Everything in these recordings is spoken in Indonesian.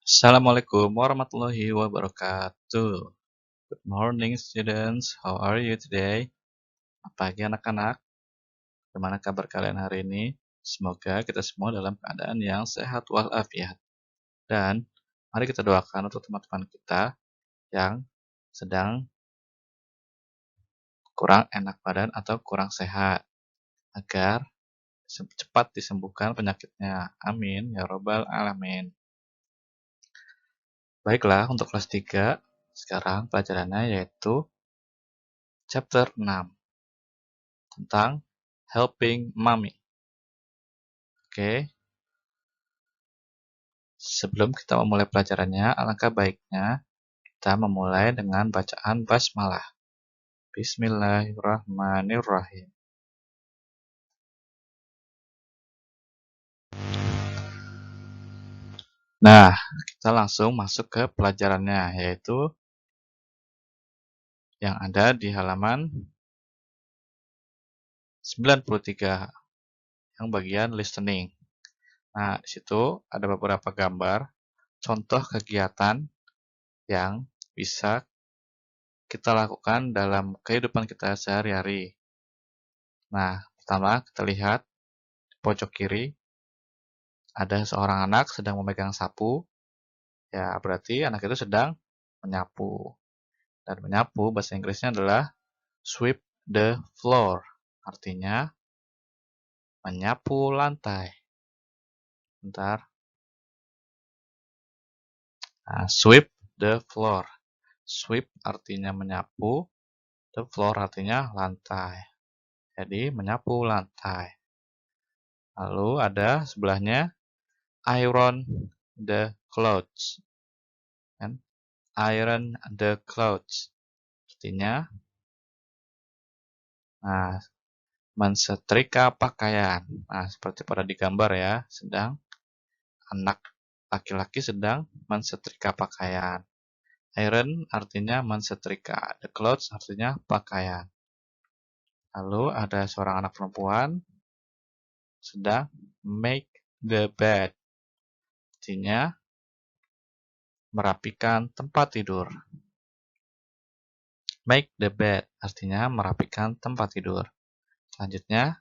Assalamualaikum warahmatullahi wabarakatuh. Good morning students, how are you today? Pagi anak-anak, bagaimana kabar kalian hari ini? Semoga kita semua dalam keadaan yang sehat walafiat. Dan mari kita doakan untuk teman-teman kita yang sedang kurang enak badan atau kurang sehat, agar cepat disembuhkan penyakitnya. Amin, ya robbal alamin. Baiklah, untuk kelas 3, sekarang pelajarannya yaitu chapter 6. Tentang helping mommy. Oke, sebelum kita memulai pelajarannya, alangkah baiknya kita memulai dengan bacaan basmalah. Bismillahirrahmanirrahim. Nah, kita langsung masuk ke pelajarannya, yaitu yang ada di halaman 93, yang bagian listening. Nah, di situ ada beberapa gambar, contoh kegiatan yang bisa kita lakukan dalam kehidupan kita sehari-hari. Nah, pertama kita lihat di pojok kiri, ada seorang anak sedang memegang sapu. Ya, berarti anak itu sedang menyapu. Dan menyapu bahasa Inggrisnya adalah sweep the floor. Artinya menyapu lantai. Bentar. Nah, sweep the floor. Sweep artinya menyapu, the floor artinya lantai. Jadi menyapu lantai. Lalu ada sebelahnya iron the clothes. Kan? Iron the clothes. Artinya mensetrika pakaian. Nah, seperti pada di gambar ya, anak laki-laki sedang mensetrika pakaian. Iron artinya mensetrika, the clothes artinya pakaian. Lalu ada seorang anak perempuan sedang make the bed. Artinya merapikan tempat tidur. Make the bed artinya merapikan tempat tidur. Selanjutnya,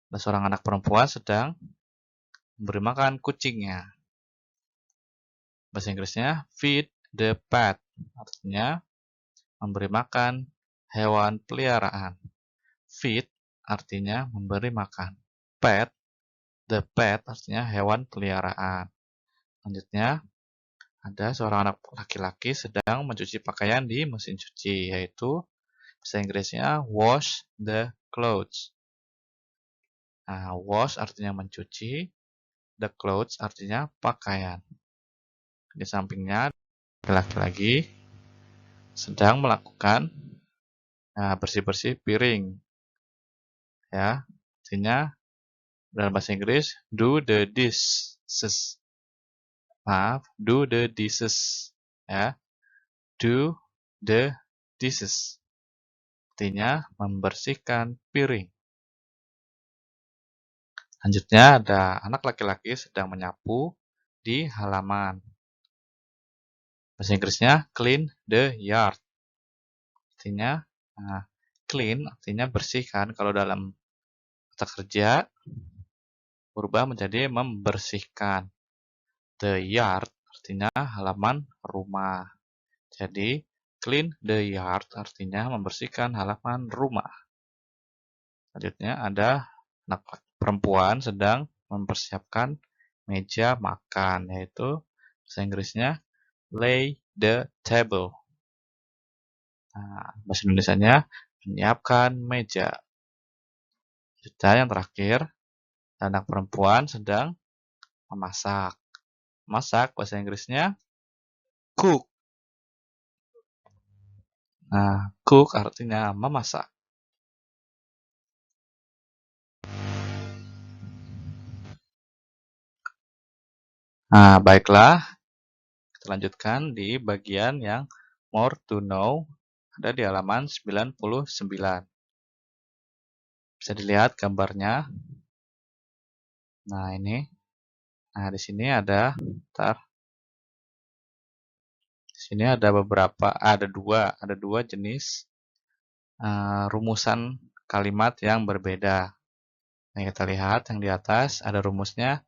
ada seorang anak perempuan sedang memberi makan kucingnya. Bahasa Inggrisnya feed the pet. Artinya memberi makan hewan peliharaan. Feed artinya memberi makan. Pet, the pet artinya hewan peliharaan. Selanjutnya, ada seorang anak laki-laki sedang mencuci pakaian di mesin cuci, yaitu bahasa Inggrisnya wash the clothes. Nah, wash artinya mencuci, the clothes artinya pakaian. Di sampingnya, laki-laki sedang melakukan bersih-bersih piring. Ya, artinya dalam bahasa Inggris do the dishes. Maaf, do the dishes. Ya, do the dishes. Artinya membersihkan piring. Selanjutnya ada anak laki-laki sedang menyapu di halaman. Bahasa Inggrisnya clean the yard. Artinya clean artinya bersihkan. Kalau dalam kata kerja berubah menjadi membersihkan. The yard artinya halaman rumah. Jadi clean the yard artinya membersihkan halaman rumah. Selanjutnya ada anak perempuan sedang mempersiapkan meja makan, yaitu bahasa Inggrisnya lay the table. Nah, bahasa Indonesianya menyiapkan meja. Selanjutnya yang terakhir, anak perempuan sedang memasak. Masak bahasa Inggrisnya cook. Nah, cook artinya memasak. Nah, baiklah. Kita lanjutkan di bagian yang more to know. Ada di halaman 99. Bisa dilihat gambarnya. Nah, ini. Nah, di sini ada Sini ada dua jenis rumusan kalimat yang berbeda. Nah, kita lihat yang di atas ada rumusnya.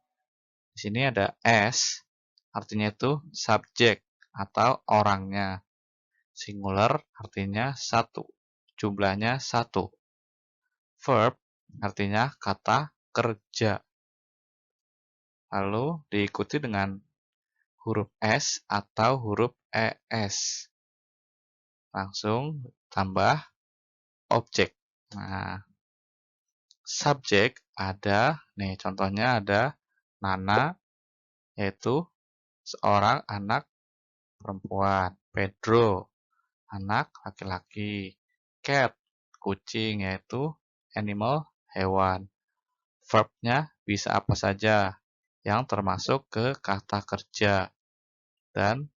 Di sini ada S, artinya itu subjek atau orangnya. Singular artinya satu, jumlahnya satu. Verb artinya kata kerja. Lalu diikuti dengan huruf S atau huruf ES. Langsung tambah objek. Nah, subjek ada, nih contohnya ada Nana, yaitu seorang anak perempuan. Pedro, anak laki-laki. Cat, kucing, yaitu animal, hewan. Verbnya bisa apa saja yang termasuk ke kata kerja. Dan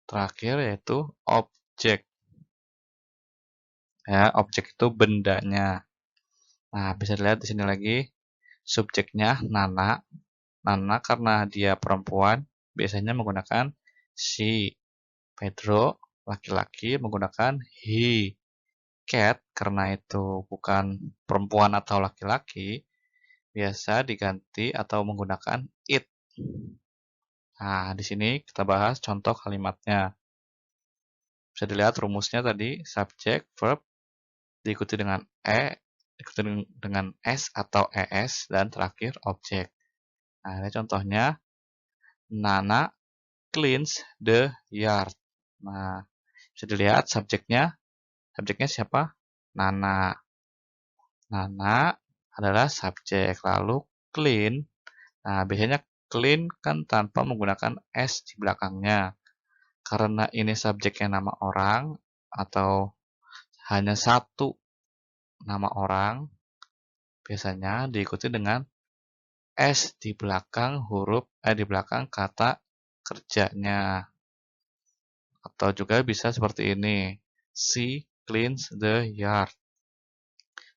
terakhir yaitu objek. Ya, objek itu bendanya. Nah, bisa dilihat di sini lagi subjeknya Nana. Nana karena dia perempuan biasanya menggunakan she. Pedro laki-laki menggunakan he. Cat karena itu bukan perempuan atau laki-laki biasa diganti atau menggunakan it. Nah, di sini kita bahas contoh kalimatnya. Bisa dilihat rumusnya tadi subjek, verb diikuti dengan diikuti dengan s atau es dan terakhir objek. Nah, ini contohnya Nana cleans the yard. Nah, bisa dilihat subjeknya siapa? Nana. Nana adalah subjek. Lalu clean. Nah, biasanya clean kan tanpa menggunakan s di belakangnya. Karena ini subjeknya nama orang atau hanya satu nama orang, biasanya diikuti dengan s di belakang di belakang kata kerjanya. Atau juga bisa seperti ini. She cleans the yard.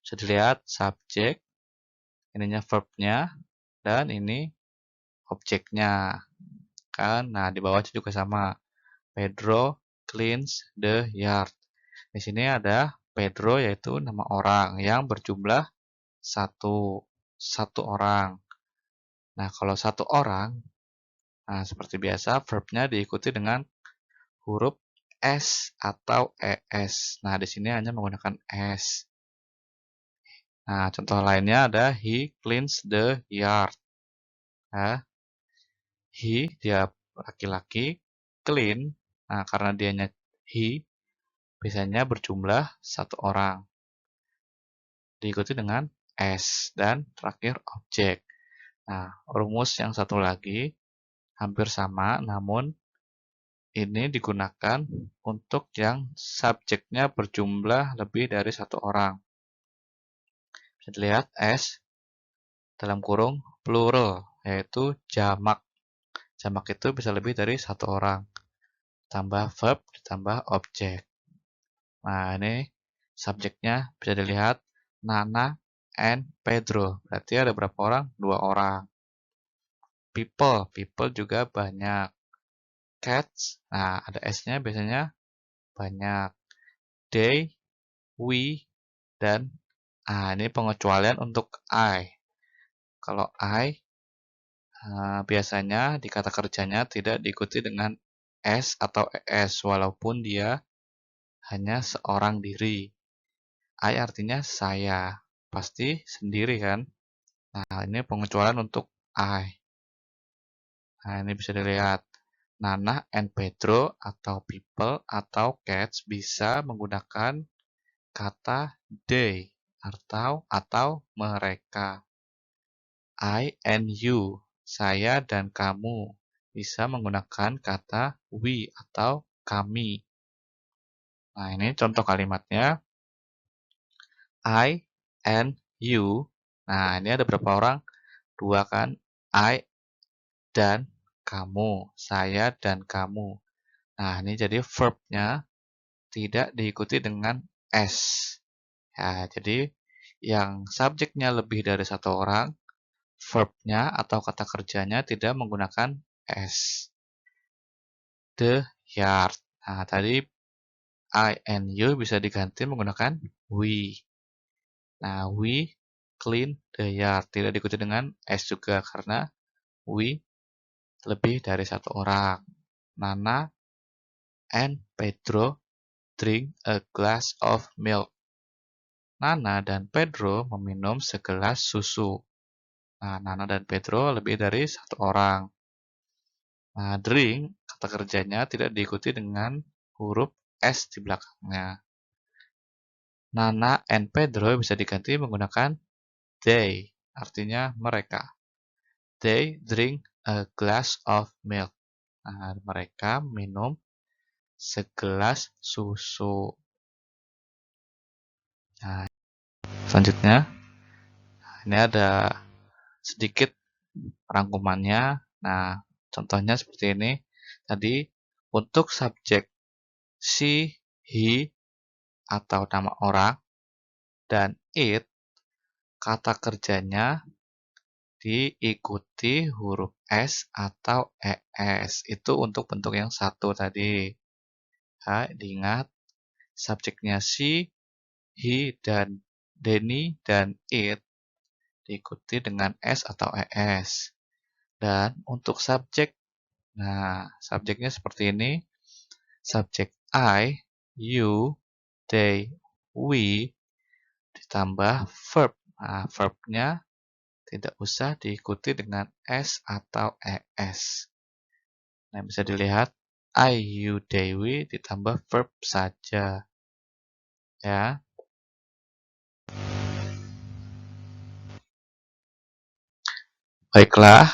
Bisa dilihat subjek, ininya verbnya, dan ini objeknya. Kan? Nah, di bawah juga sama. Pedro cleans the yard. Di sini ada Pedro yaitu nama orang yang berjumlah satu. Satu orang. Nah, kalau satu orang, nah seperti biasa verbnya diikuti dengan huruf S atau ES. Nah, di sini hanya menggunakan S. Nah, contoh lainnya ada he cleans the yard. Nah, he dia laki-laki, clean. Nah, karena dianya he, biasanya berjumlah satu orang. Diikuti dengan S dan terakhir objek. Nah, rumus yang satu lagi hampir sama, namun ini digunakan untuk yang subjeknya berjumlah lebih dari satu orang. Bisa dilihat S dalam kurung plural, yaitu jamak. Jamak itu bisa lebih dari satu orang. Tambah verb, ditambah objek. Nah, ini subjeknya bisa dilihat Nana and Pedro. Berarti ada berapa orang? Dua orang. People, people juga banyak. Cats, nah ada S-nya biasanya banyak. They, we, dan ini pengecualian untuk I. Kalau I, biasanya di kata kerjanya tidak diikuti dengan S atau ES, walaupun dia hanya seorang diri. I artinya saya, pasti sendiri kan? Nah, ini pengecualian untuk I. Nah, ini bisa dilihat. Nana and Pedro atau people atau cats bisa menggunakan kata they atau mereka. I and you, saya dan kamu, bisa menggunakan kata we atau kami. Nah, ini contoh kalimatnya. I and you. Nah, ini ada berapa orang? Dua kan? I dan kamu. Saya dan kamu. Nah, ini jadi verbnya tidak diikuti dengan S. Ya, jadi yang subjeknya lebih dari satu orang, verbnya atau kata kerjanya tidak menggunakan S. The yard. Nah, tadi I and you bisa diganti menggunakan we. Nah, we clean the yard. Tidak diikuti dengan S juga karena we lebih dari satu orang. Nana and Pedro drink a glass of milk. Nana dan Pedro meminum segelas susu. Nah, Nana dan Pedro lebih dari satu orang. Nah, drink, kata kerjanya tidak diikuti dengan huruf S di belakangnya. Nana and Pedro bisa diganti menggunakan they, artinya mereka. They drink a glass of milk. Nah, mereka minum segelas susu. Nah, selanjutnya, ini ada sedikit rangkumannya. Nah, contohnya seperti ini. Tadi, untuk subjek she, he, atau nama orang, dan it, kata kerjanya diikuti huruf S atau ES. Itu untuk bentuk yang satu tadi. Diingat, subjeknya she, he, dan Denny, dan it diikuti dengan S atau ES. Dan untuk subjek, nah subjeknya seperti ini. Subjek I, you, they, we, ditambah verb. Nah, verbnya tidak usah diikuti dengan S atau ES. Nah, bisa dilihat I, you, they, we ditambah verb saja. Ya. Baiklah,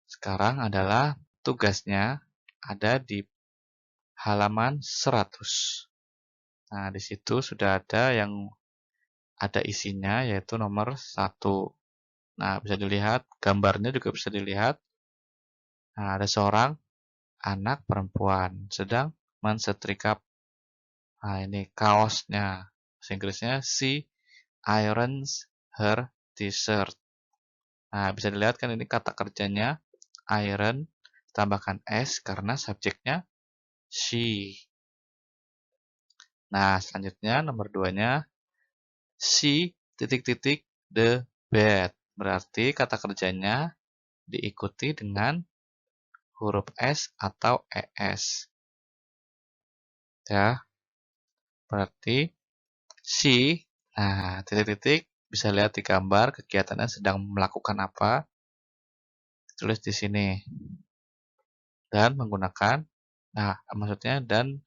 sekarang adalah tugasnya ada di halaman 100. Nah, di situ sudah ada yang ada isinya yaitu nomor 1. Nah, bisa dilihat, gambarnya juga bisa dilihat. Nah, ada seorang anak perempuan sedang mensetrika, nah ini kaosnya. Bahasa Inggrisnya, she irons her t-shirt. Nah, bisa dilihat kan ini kata kerjanya iron, tambahkan S karena subjeknya she. Nah, selanjutnya nomor 2-nya, she titik-titik the bed. Berarti kata kerjanya diikuti dengan huruf S atau ES. Ya, berarti she, nah titik-titik bisa lihat di gambar kegiatannya sedang melakukan apa. Tulis di sini. Dan menggunakan, nah maksudnya dan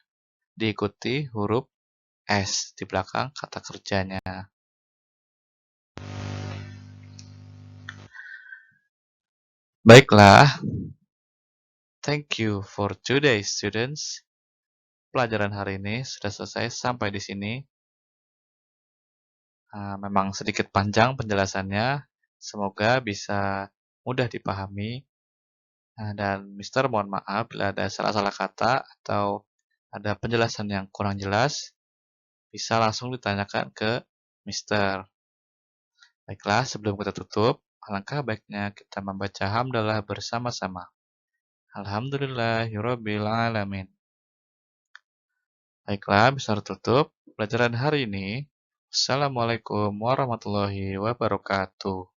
diikuti huruf S di belakang kata kerjanya. Baiklah, thank you for today students. Pelajaran hari ini sudah selesai sampai di sini. Memang sedikit panjang penjelasannya, semoga bisa mudah dipahami. Dan Mister mohon maaf bila ada salah-salah kata atau ada penjelasan yang kurang jelas, bisa langsung ditanyakan ke Mister. Baiklah, sebelum kita tutup, alangkah baiknya kita membaca hamdalah bersama-sama. Alhamdulillahirabbil alamin. Baiklah, bisa tutup pelajaran hari ini. Assalamualaikum warahmatullahi wabarakatuh.